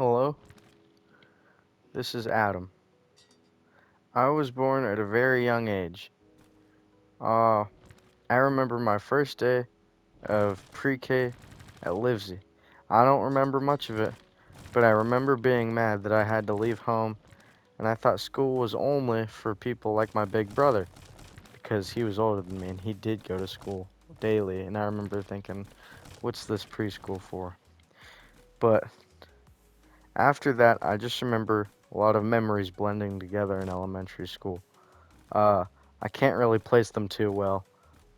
Hello, this is Adam. I was born at a very young age. Uh, I remember my first day of pre-K at Livesey. I don't remember much of it, but I remember being mad that I had to leave home, and I thought school was only for people like my big brother, because he was older than me and he did go to school daily, and I remember thinking, what's this preschool for? But after that, I just remember a lot of memories blending together in elementary school. Uh, I can't really place them too well,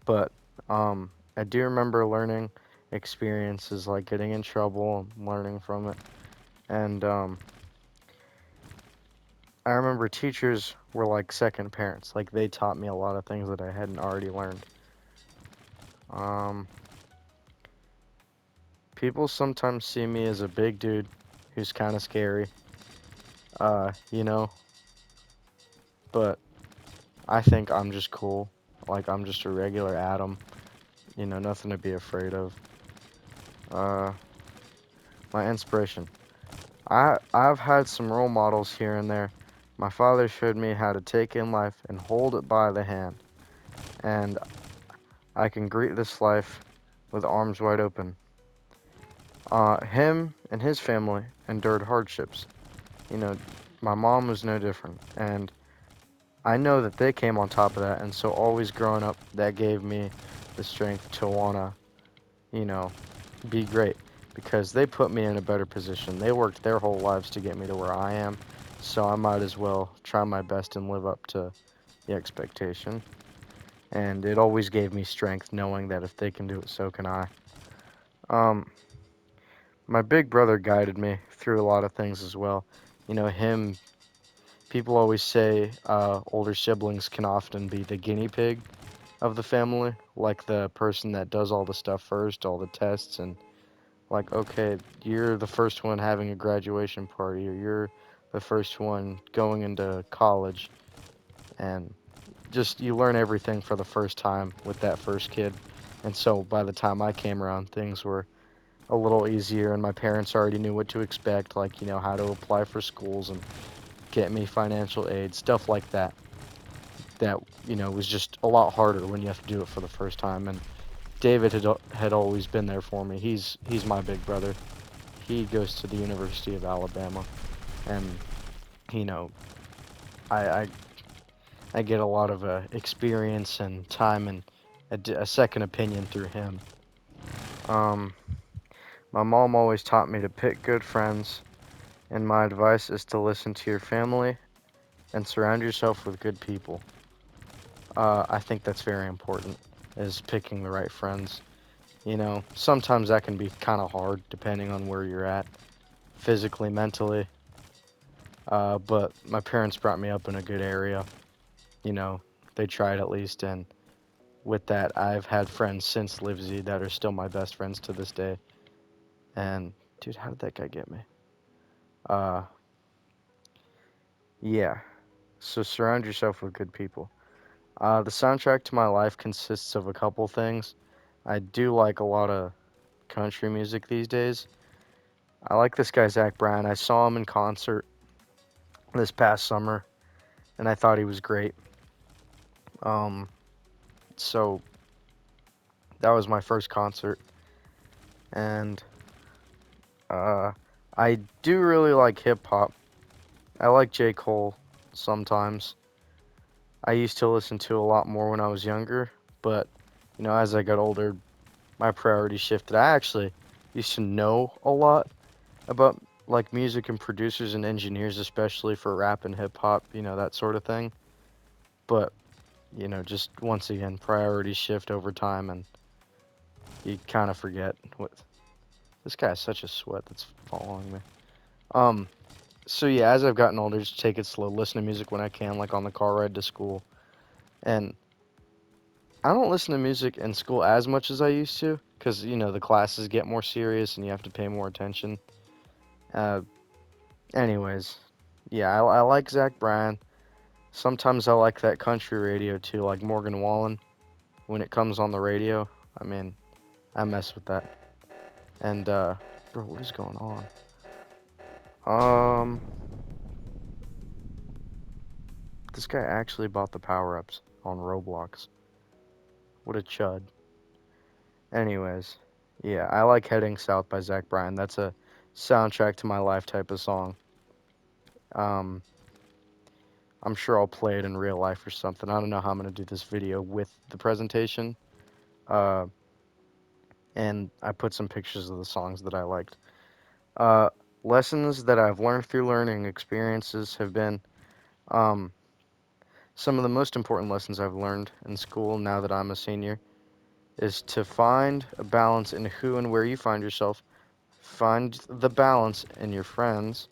but I do remember learning experiences like getting in trouble and learning from it. And I remember teachers were like second parents. Like they taught me a lot of things that I hadn't already learned. Um, People sometimes see me as a big dude who's kind of scary, you know, but I think I'm just cool. Like I'm just a regular Adam, nothing to be afraid of. Uh, my inspiration. I've had some role models here and there. My father showed me how to take in life and hold it by the hand, and I can greet this life with arms wide open. Him and his family endured hardships. You know, my mom was no different, and I know that they came on top of that, and so always growing up, that gave me the strength to wanna, you know, be great because they put me in a better position. They worked their whole lives to get me to where I am, so I might as well try my best and live up to the expectation. And it always gave me strength knowing that if they can do it, so can I. Um, my big brother guided me through a lot of things as well. Him, people always say older siblings can often be the guinea pig of the family, like the person that does all the stuff first, all the tests and like, okay, you're the first one having a graduation party, or you're the first one going into college, and just you learn everything for the first time with that first kid. And so by the time I came around, things were a little easier, and my parents already knew what to expect, like, how to apply for schools and get me financial aid, stuff like that. That, was just a lot harder when you have to do it for the first time. And David had always been there for me. He's my big brother. He goes to the University of Alabama, and you know, I I, I get a lot of experience and time and a second opinion through him. Um, my mom always taught me to pick good friends, and my advice is to listen to your family and surround yourself with good people. I think that's very important, is picking the right friends. Sometimes that can be kind of hard depending on where you're at, physically, mentally. But my parents brought me up in a good area. You know, they tried at least, and with that, I've had friends since Livesey that are still my best friends to this day. And dude, how did that guy get me? Uh, yeah. So surround yourself with good people. The soundtrack to my life consists of a couple things. I do like a lot of country music these days. I like this guy Zach Bryan. I saw him in concert this past summer, and I thought he was great. Um, so that was my first concert, and uh, I do really like hip hop. I like J. Cole sometimes. I used to listen to a lot more when I was younger, but as I got older, my priorities shifted. I actually used to know a lot about like music and producers and engineers, especially for rap and hip hop, that sort of thing. But, just once again, priorities shift over time and you kind of forget what this guy is such a sweat that's following me. Um, so yeah, as I've gotten older, just take it slow, listen to music when I can, like on the car ride to school. And I don't listen to music in school as much as I used to, because the classes get more serious and you have to pay more attention. Uh, Anyways, yeah, I like Zach Bryan. Sometimes I like that country radio too, like Morgan Wallen when it comes on the radio. I mean, I mess with that. And bro, what is going on? Um, this guy actually bought the power-ups on Roblox. What a chud. Anyways, yeah, I like Heading South by Zach Bryan. That's a soundtrack to my life type of song. Um, I'm sure I'll play it in real life or something. I don't know how I'm gonna do this video with the presentation. Uh, and I put some pictures of the songs that I liked. Uh, Lessons that I've learned through learning experiences have been um, some of the most important lessons I've learned in school now that I'm a senior is to find a balance in who and where you find yourself. Find the balance in your friends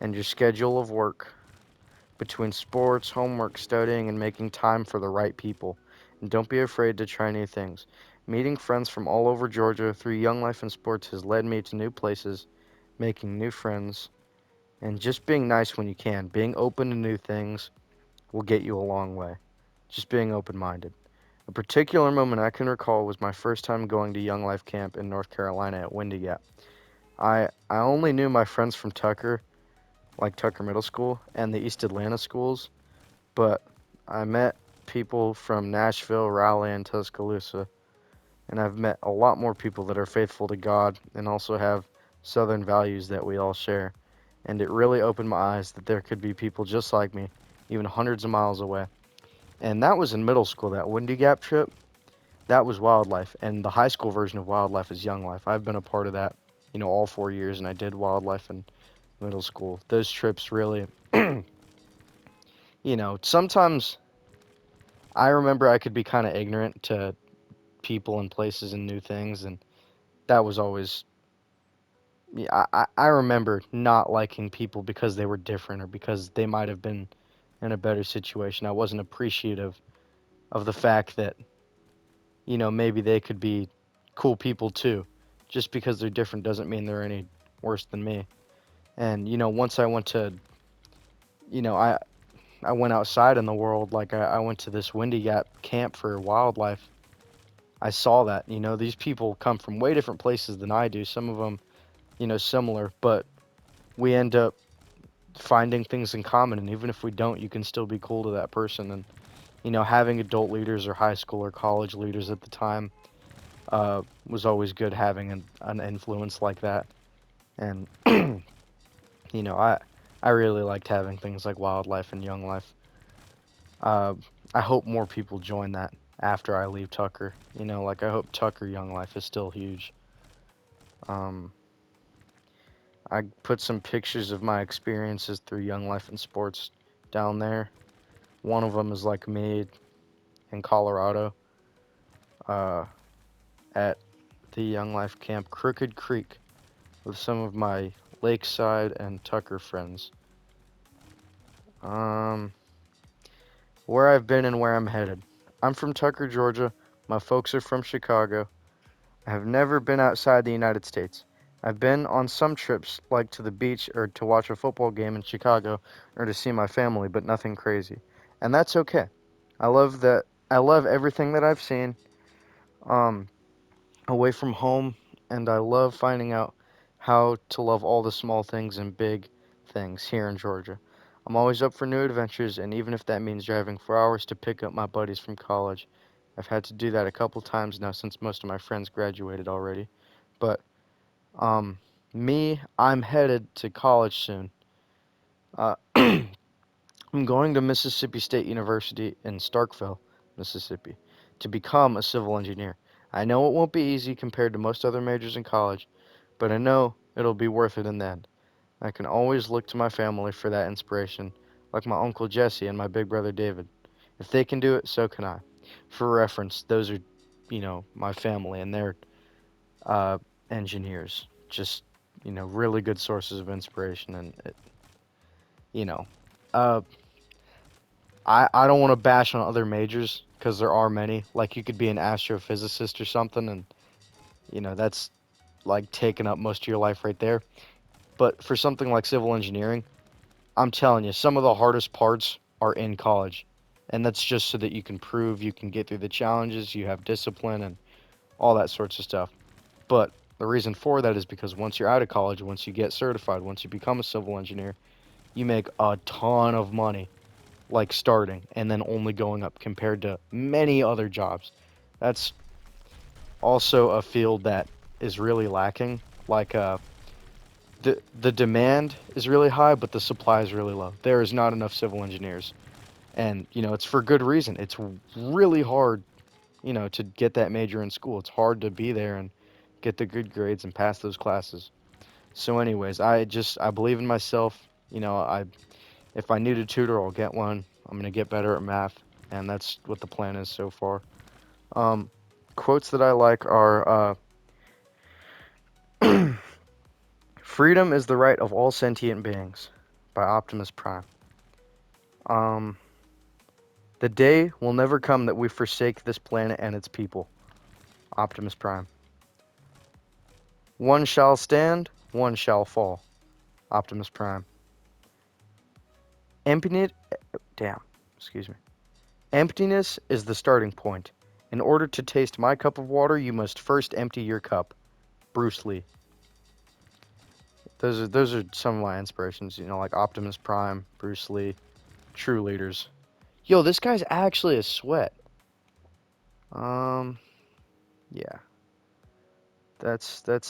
and your schedule of work between sports, homework, studying, and making time for the right people. And don't be afraid to try new things. Meeting friends from all over Georgia through Young Life and Sports has led me to new places, making new friends, and just being nice when you can. Being open to new things will get you a long way. Just being open minded. A particular moment I can recall was my first time going to Young Life Camp in North Carolina at Windy Gap. I only knew my friends from Tucker, like Tucker Middle School, and the East Atlanta schools, but I met people from Nashville, Raleigh, and Tuscaloosa, and I've met a lot more people that are faithful to God and also have Southern values that we all share. And it really opened my eyes that there could be people just like me, even hundreds of miles away. And that was in middle school, that Windy Gap trip. That was Wildlife, and the high school version of Wildlife is Young Life. I've been a part of that, all 4 years, and I did Wildlife in middle school. Those trips really, sometimes I remember I could be kind of ignorant to people and places and new things, and that was always, yeah, I remember not liking people because they were different or because they might have been in a better situation. I wasn't appreciative of the fact that, maybe they could be cool people too. Just because they're different doesn't mean they're any worse than me. And, once I went to, you know, I went outside in the world, like I went to this Windy Gap camp for wildlife. I saw that, these people come from way different places than I do. Some of them, similar, but we end up finding things in common. And even if we don't, you can still be cool to that person. And, having adult leaders or high school or college leaders at the time was always good having an influence like that. And, I really liked having things like wildlife and young life. Uh, I hope more people join that after I leave Tucker. Like I hope Tucker Young Life is still huge. Um, I put some pictures of my experiences through Young Life and Sports down there. One of them is like me in Colorado uh, at the Young Life Camp Crooked Creek with some of my Lakeside and Tucker friends. Um, where I've been and where I'm headed. I'm from Tucker, Georgia. My folks are from Chicago. I have never been outside the United States. I've been on some trips, like to the beach or to watch a football game in Chicago or to see my family, but nothing crazy. And that's okay. I love that. I love everything that I've seen um, away from home, and I love finding out how to love all the small things and big things here in Georgia. I'm always up for new adventures, and even if that means driving for hours to pick up my buddies from college, I've had to do that a couple times now since most of my friends graduated already. But um, I'm headed to college soon. Uh, I'm going to Mississippi State University in Starkville, Mississippi, to become a civil engineer. I know it won't be easy compared to most other majors in college, but I know it'll be worth it in the end. I can always look to my family for that inspiration, like my uncle Jesse and my big brother David. If they can do it, so can I. For reference, those are, my family, and they're uh, engineers. Just, really good sources of inspiration, and you know, uh, I don't want to bash on other majors because there are many. Like you could be an astrophysicist or something, and that's like taking up most of your life right there. But for something like civil engineering, I'm telling you, some of the hardest parts are in college. And that's just so that you can prove you can get through the challenges, you have discipline and all that sorts of stuff. But The reason for that is because once you're out of college, once you get certified, once you become a civil engineer, you make a ton of money, like starting and then only going up compared to many other jobs. That's also a field that is really lacking. Like the demand is really high, but the supply is really low. There is not enough civil engineers, and it's for good reason. It's really hard, to get that major in school. It's hard to be there and get the good grades and pass those classes. So, anyways, I believe in myself. I if I need a tutor, I'll get one. I'm gonna get better at math, and that's what the plan is so far. Um, Quotes that I like are "Freedom is the right of all sentient beings" by Optimus Prime. Um, "The day will never come that we forsake this planet and its people." Optimus Prime. "One shall stand, one shall fall." Optimus Prime. Emptiness, damn, excuse me. "Emptiness is the starting point. In order to taste my cup of water, you must first empty your cup." Bruce Lee. Those are some of my inspirations, like Optimus Prime, Bruce Lee, true leaders. Yo, this guy's actually a sweat. Um, yeah. That's it.